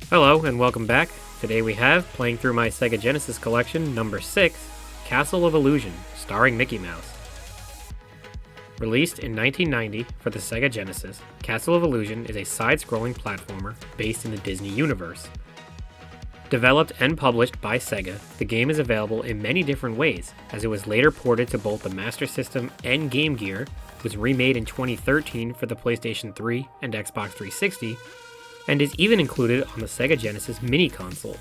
Hello and welcome back. Today we have, playing through my Sega Genesis collection, number 6, Castle of Illusion, starring Mickey Mouse. Released in 1990 for the Sega Genesis, Castle of Illusion is a side-scrolling platformer based in the Disney universe. Developed and published by Sega, the game is available in many different ways, as it was later ported to both the Master System and Game Gear, was remade in 2013 for the PlayStation 3 and Xbox 360, and is even included on the Sega Genesis mini console.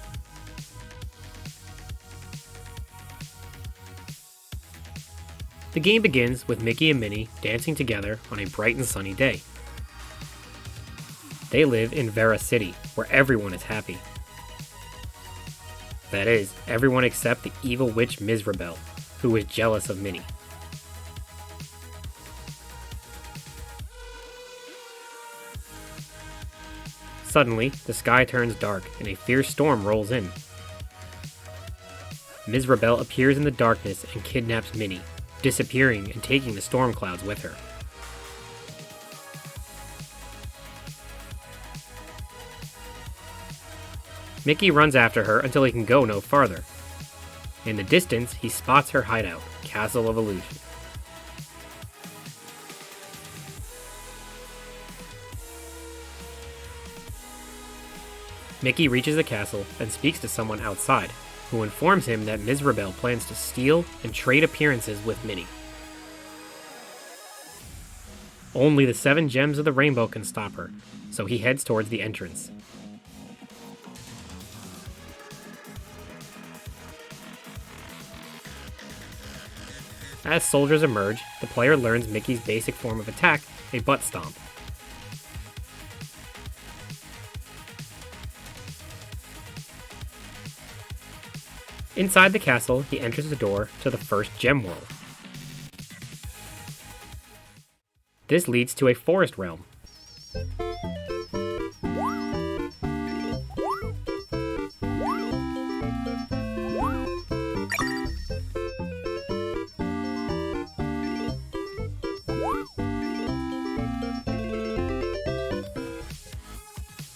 The game begins with Mickey and Minnie dancing together on a bright and sunny day. They live in Vera City, where everyone is happy. That is, everyone except the evil witch Mizrabel, who is jealous of Minnie. Suddenly, the sky turns dark and a fierce storm rolls in. Mizrabel appears in the darkness and kidnaps Minnie, disappearing and taking the storm clouds with her. Mickey runs after her until he can go no farther. In the distance, he spots her hideout, Castle of Illusion. Mickey reaches the castle and speaks to someone outside, who informs him that Mizrabel plans to steal and trade appearances with Minnie. Only the 7 gems of the rainbow can stop her, so he heads towards the entrance. As soldiers emerge, the player learns Mickey's basic form of attack, a butt stomp. Inside the castle, he enters the door to the first gem world. This leads to a forest realm.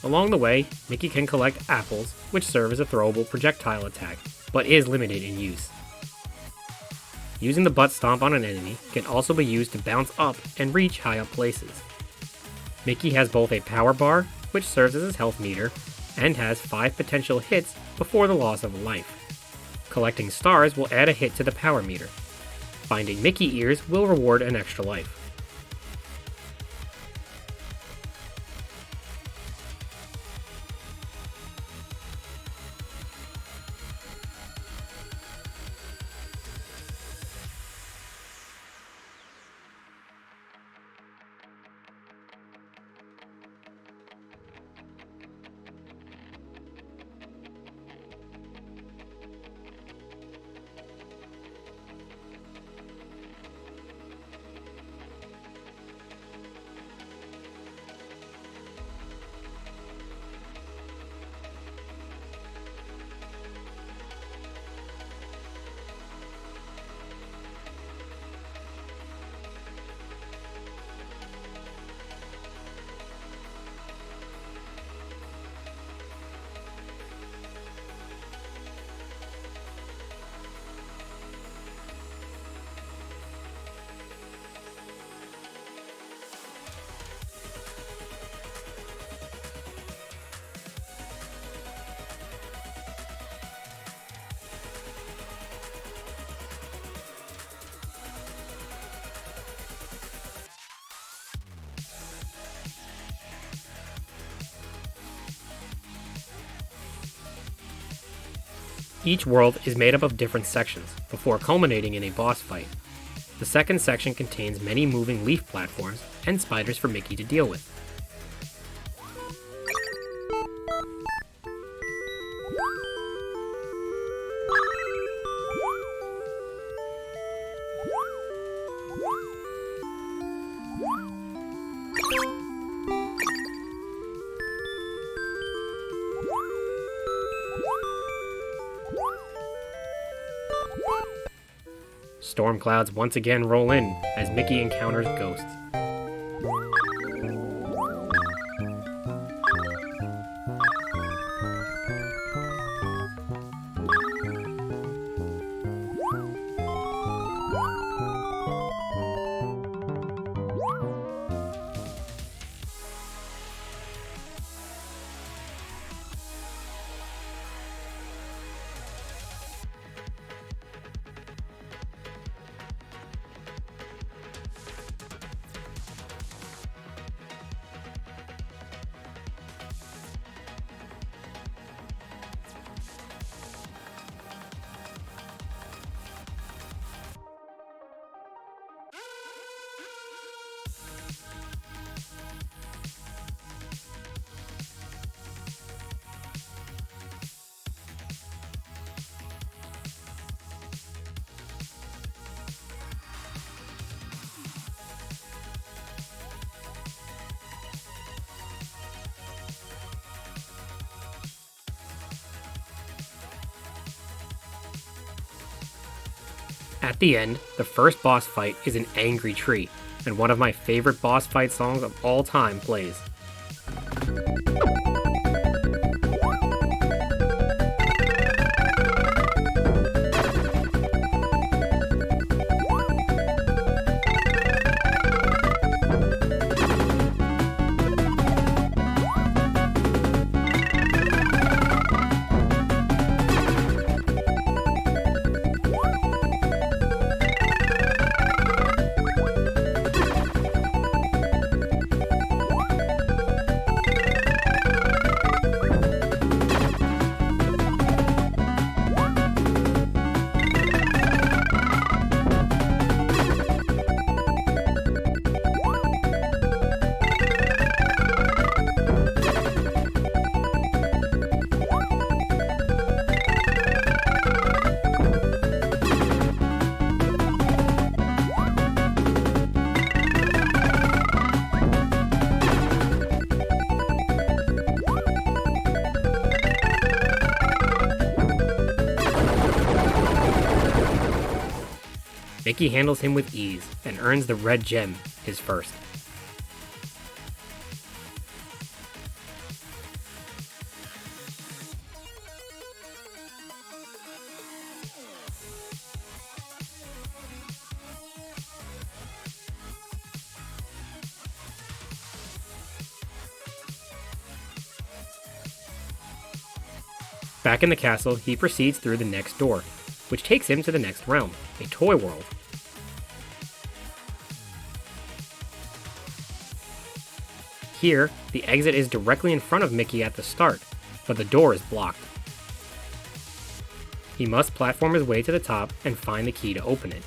Along the way, Mickey can collect apples, which serve as a throwable projectile attack, but is limited in use. Using the butt stomp on an enemy can also be used to bounce up and reach high up places. Mickey has both a power bar, which serves as his health meter, and has 5 potential hits before the loss of a life. Collecting stars will add a hit to the power meter. Finding Mickey ears will reward an extra life. Each world is made up of different sections, before culminating in a boss fight. The second section contains many moving leaf platforms and spiders for Mickey to deal with. Storm clouds once again roll in as Mickey encounters ghosts. At the end, the first boss fight is an angry tree, and one of my favorite boss fight songs of all time plays. Mickey handles him with ease and earns the red gem, his first. Back in the castle, he proceeds through the next door, which takes him to the next realm, a toy world. Here, the exit is directly in front of Mickey at the start, but the door is blocked. He must platform his way to the top and find the key to open it.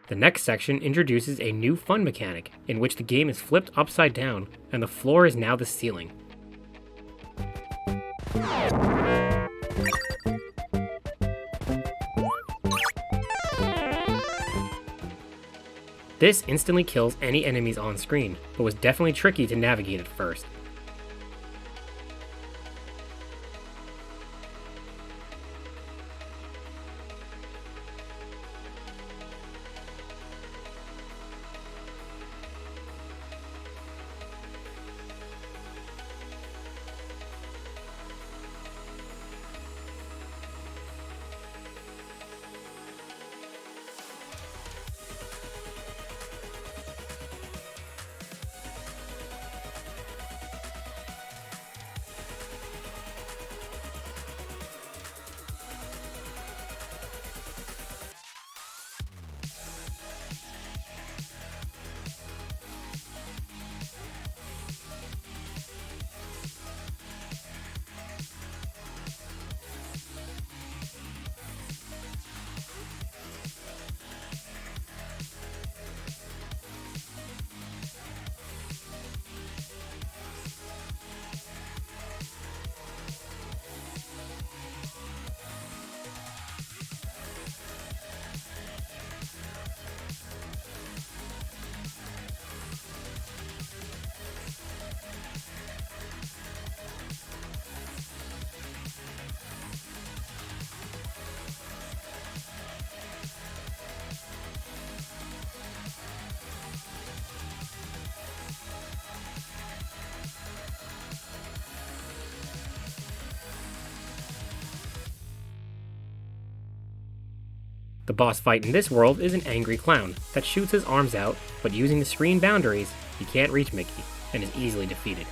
The next section introduces a new fun mechanic, in which the game is flipped upside down, and the floor is now the ceiling. This instantly kills any enemies on screen, but was definitely tricky to navigate at first. The boss fight in this world is an angry clown that shoots his arms out, but using the screen boundaries, he can't reach Mickey, and is easily defeated.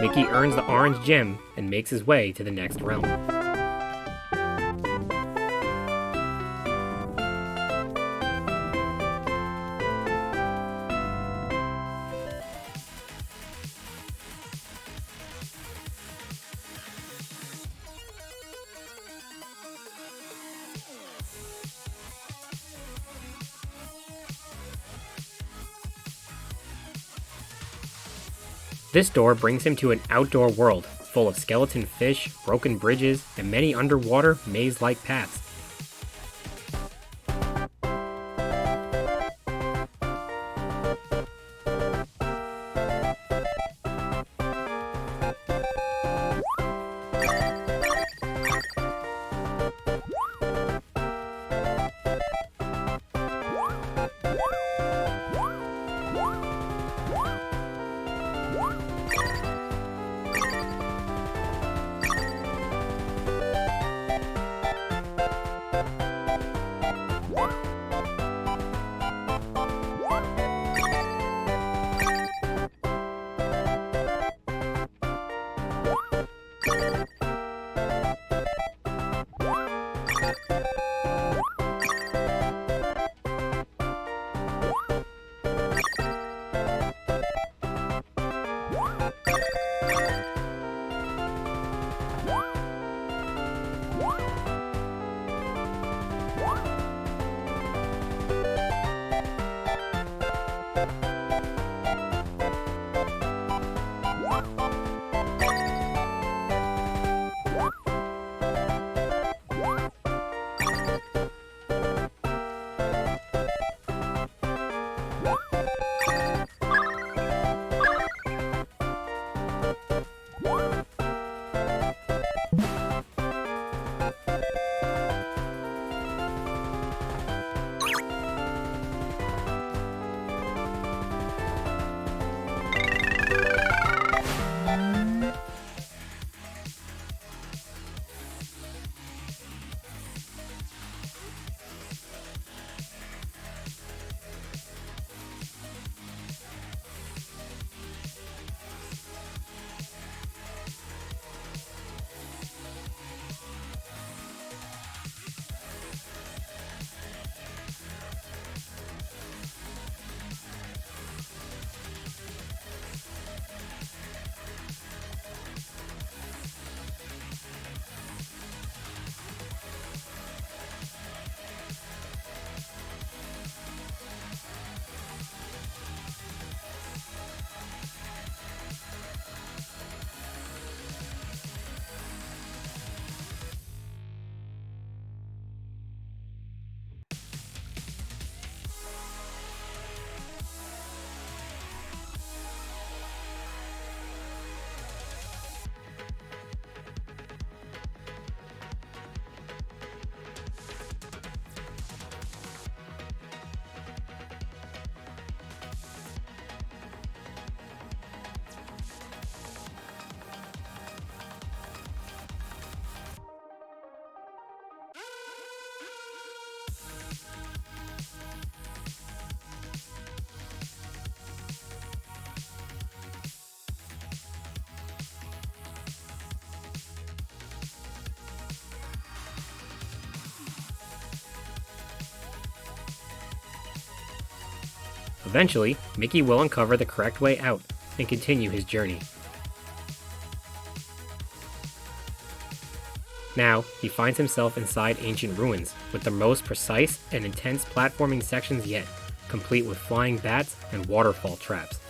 Mickey earns the orange gem and makes his way to the next realm. This door brings him to an outdoor world full of skeleton fish, broken bridges, and many underwater maze-like paths. Eventually, Mickey will uncover the correct way out and continue his journey. Now, he finds himself inside ancient ruins, with the most precise and intense platforming sections yet, complete with flying bats and waterfall traps.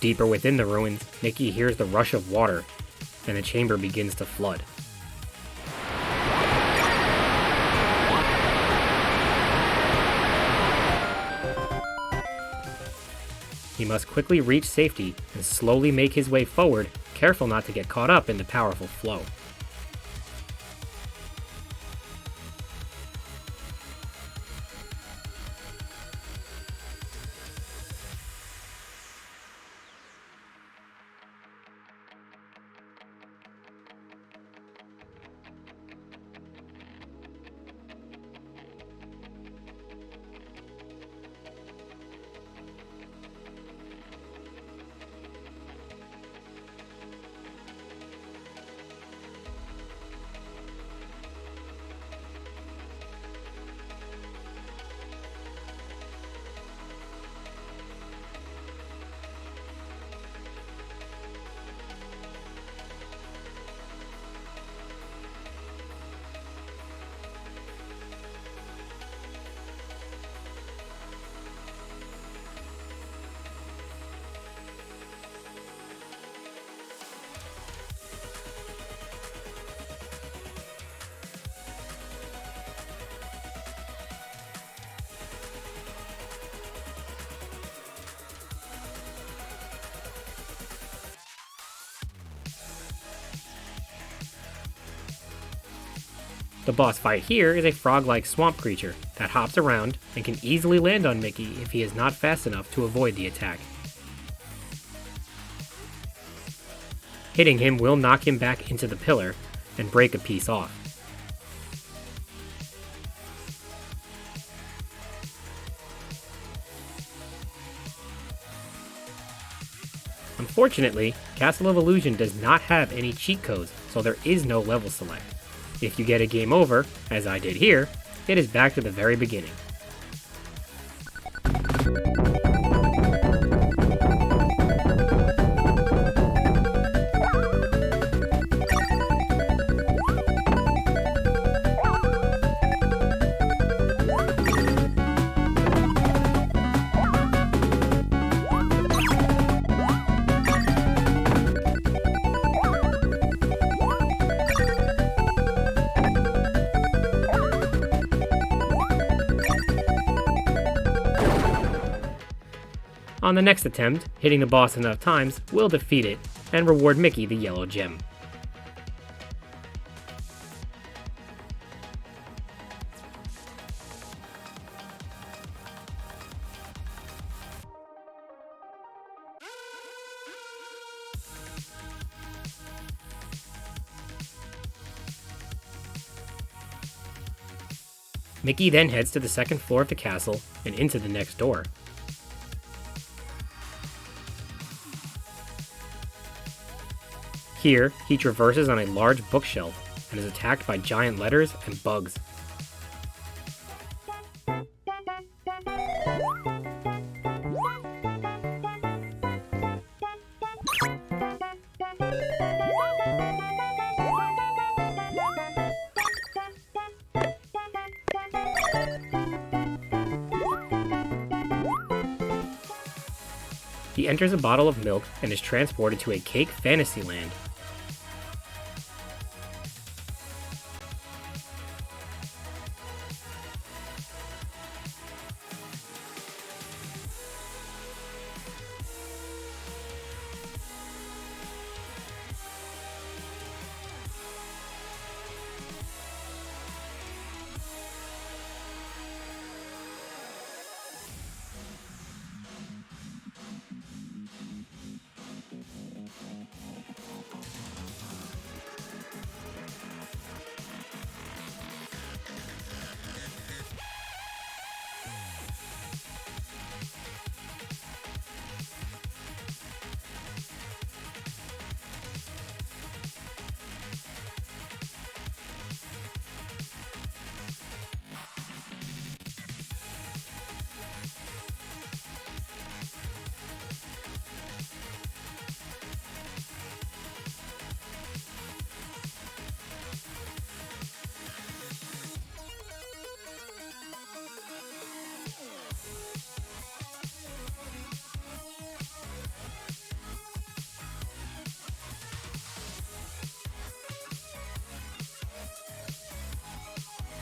Deeper within the ruins, Mickey hears the rush of water, and the chamber begins to flood. He must quickly reach safety and slowly make his way forward, careful not to get caught up in the powerful flow. The boss fight here is a frog-like swamp creature that hops around and can easily land on Mickey if he is not fast enough to avoid the attack. Hitting him will knock him back into the pillar and break a piece off. Unfortunately, Castle of Illusion does not have any cheat codes, so there is no level select. If you get a game over, as I did here, it is back to the very beginning. On the next attempt, hitting the boss enough times will defeat it and reward Mickey the yellow gem. Mickey then heads to the second floor of the castle and into the next door. Here, he traverses on a large bookshelf and is attacked by giant letters and bugs. He enters a bottle of milk and is transported to a cake fantasy land.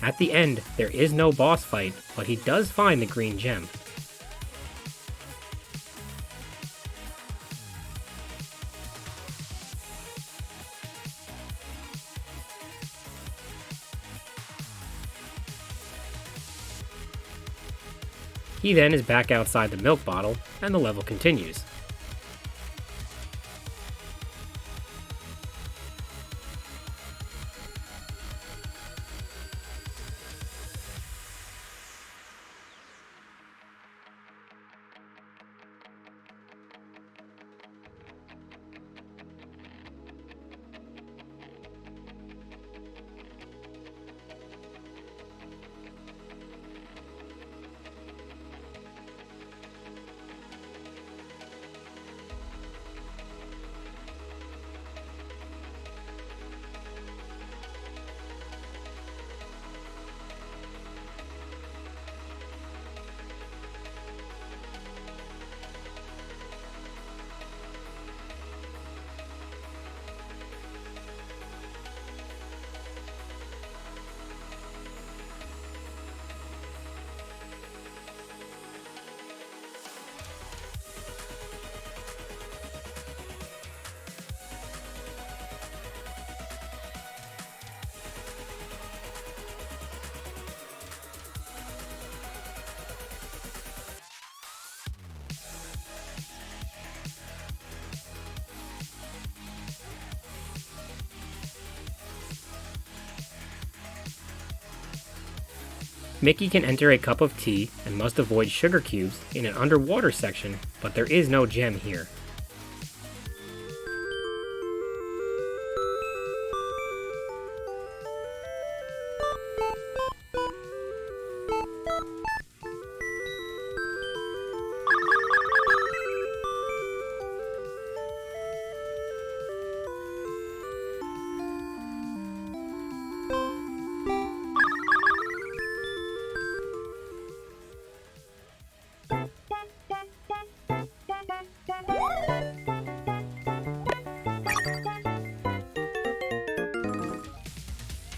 At the end, there is no boss fight, but he does find the green gem. He then is back outside the milk bottle, and the level continues. Mickey can enter a cup of tea and must avoid sugar cubes in an underwater section, but there is no gem here.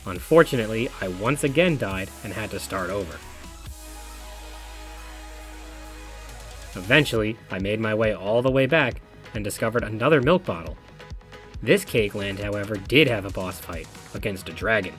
Unfortunately, I once again died and had to start over. Eventually, I made my way all the way back and discovered another milk bottle. This cake land, however, did have a boss fight against a dragon.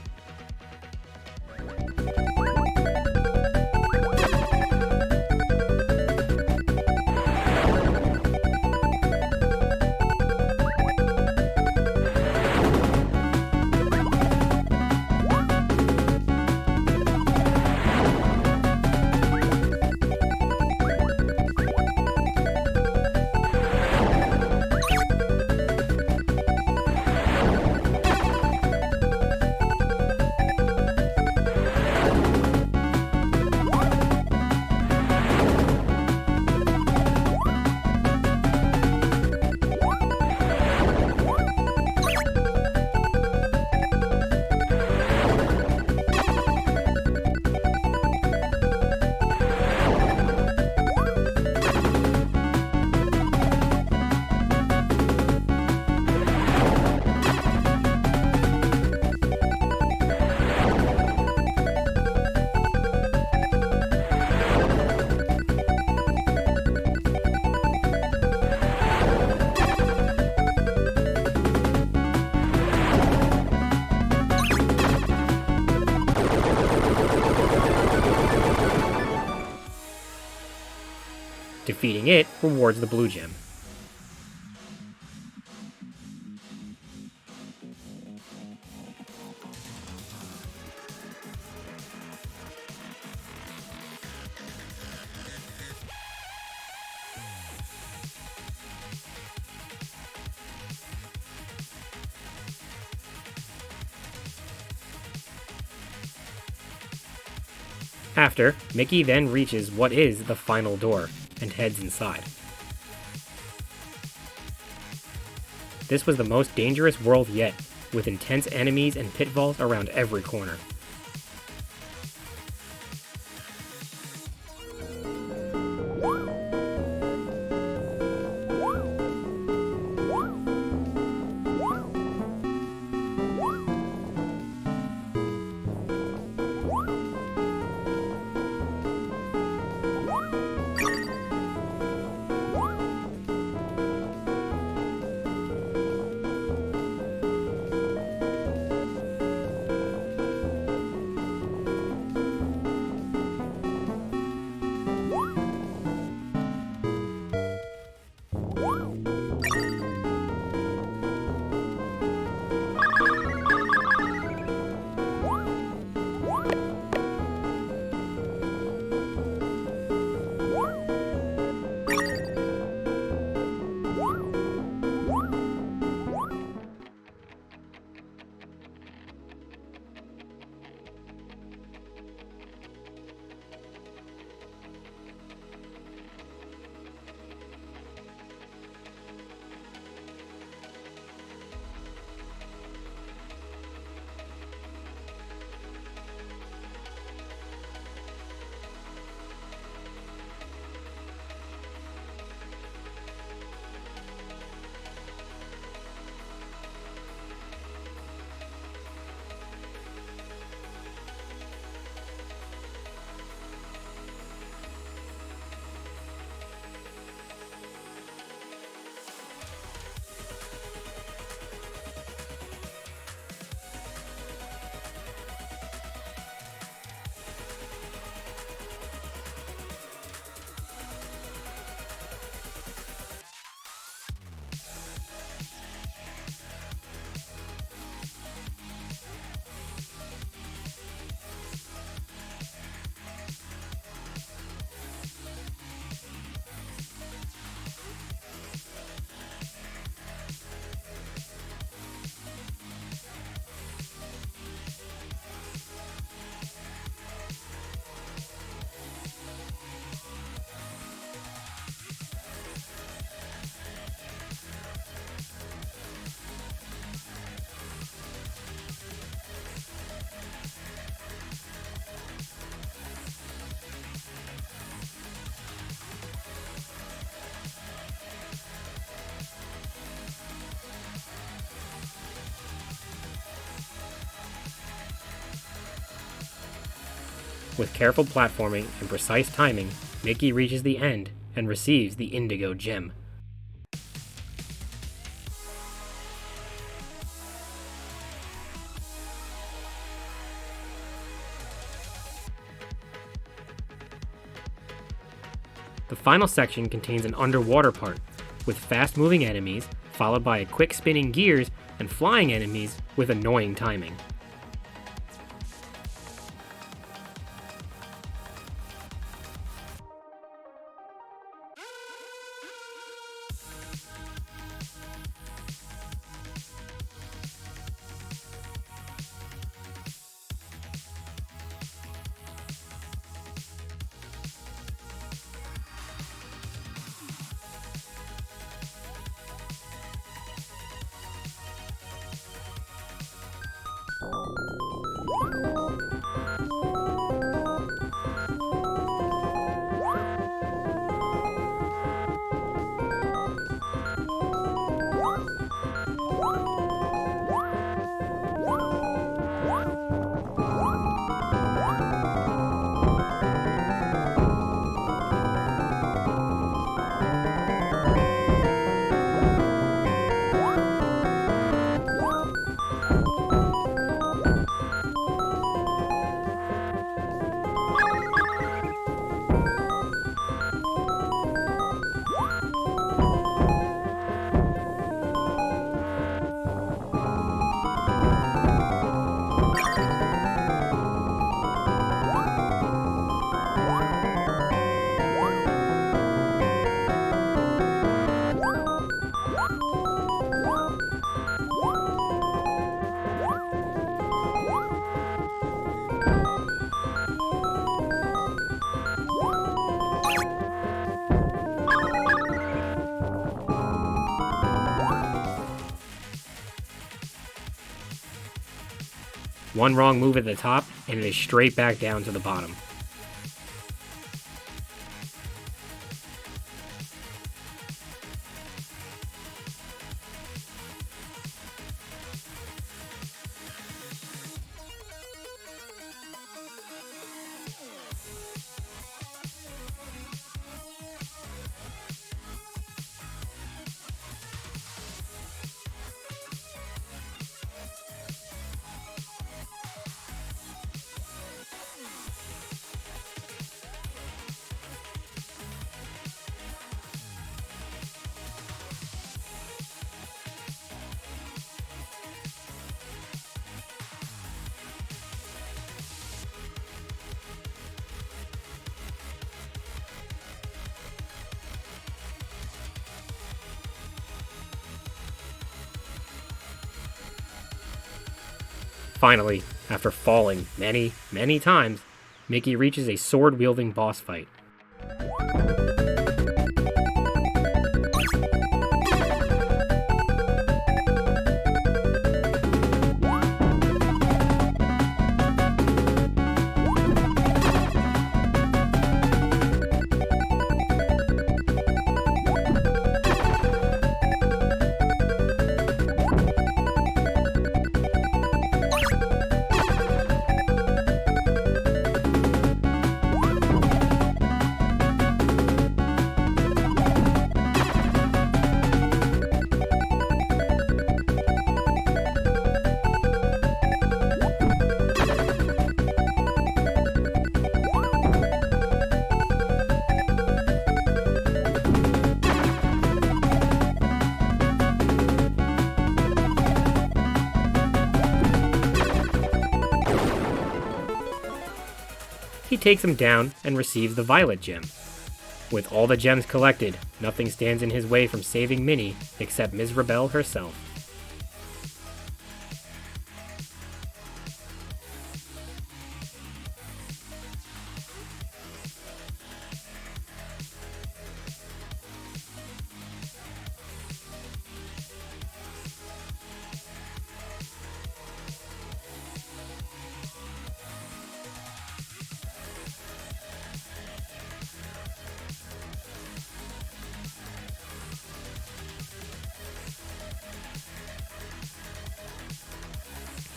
Defeating it rewards the blue gem. After, Mickey then reaches what is the final door and heads inside. This was the most dangerous world yet, with intense enemies and pitfalls around every corner. With careful platforming and precise timing, Mickey reaches the end and receives the Indigo Gem. The final section contains an underwater part, with fast-moving enemies, followed by quick spinning gears and flying enemies with annoying timing. One wrong move at the top, and it is straight back down to the bottom. Finally, after falling many, many times, Mickey reaches a sword-wielding boss fight. He takes him down and receives the Violet Gem. With all the gems collected, nothing stands in his way from saving Minnie except Ms. Rebel herself.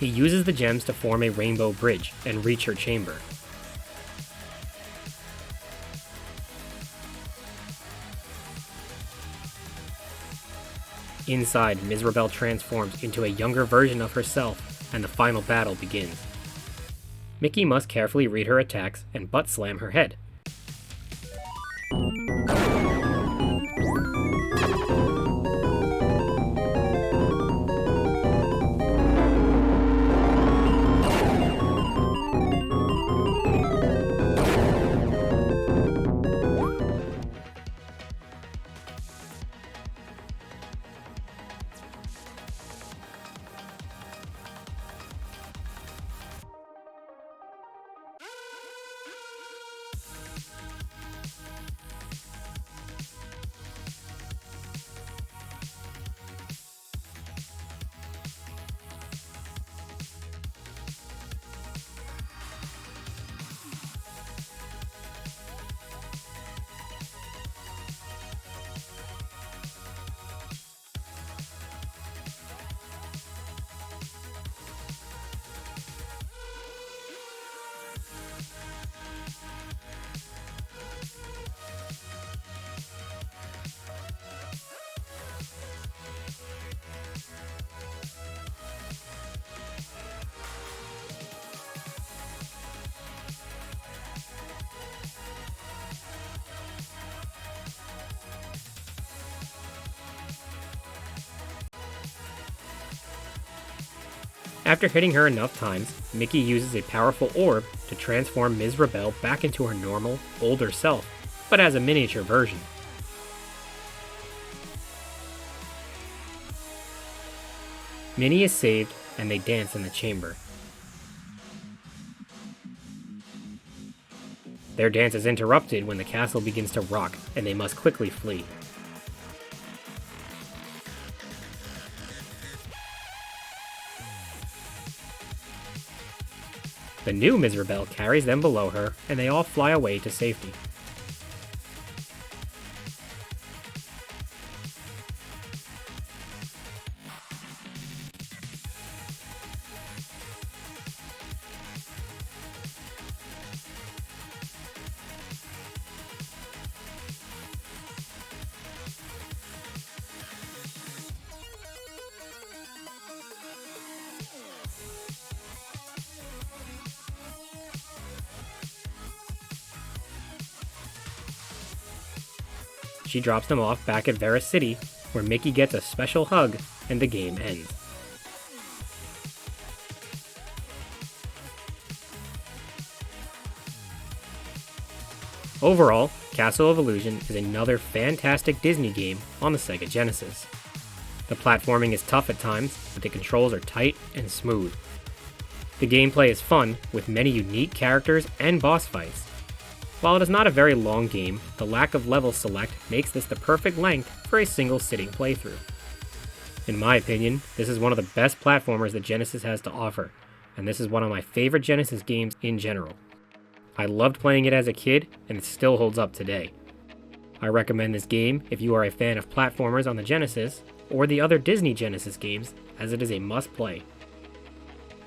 He uses the gems to form a rainbow bridge and reach her chamber. Inside, Ms. Rebel transforms into a younger version of herself, and the final battle begins. Mickey must carefully read her attacks and butt slam her head. After hitting her enough times, Mickey uses a powerful orb to transform Ms. Rebel back into her normal, older self, but as a miniature version. Minnie is saved, and they dance in the chamber. Their dance is interrupted when the castle begins to rock, and they must quickly flee. The new Ms. Rebel carries them below her, and they all fly away to safety. She drops them off back at Vera City, where Mickey gets a special hug, and the game ends. Overall, Castle of Illusion is another fantastic Disney game on the Sega Genesis. The platforming is tough at times, but the controls are tight and smooth. The gameplay is fun, with many unique characters and boss fights. While it is not a very long game, the lack of level select makes this the perfect length for a single sitting playthrough. In my opinion, this is one of the best platformers that Genesis has to offer, and this is one of my favorite Genesis games in general. I loved playing it as a kid, and it still holds up today. I recommend this game if you are a fan of platformers on the Genesis, or the other Disney Genesis games, as it is a must-play.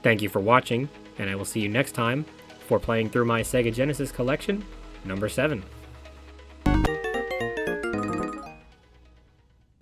Thank you for watching, and I will see you next time for playing through my Sega Genesis collection, number 7.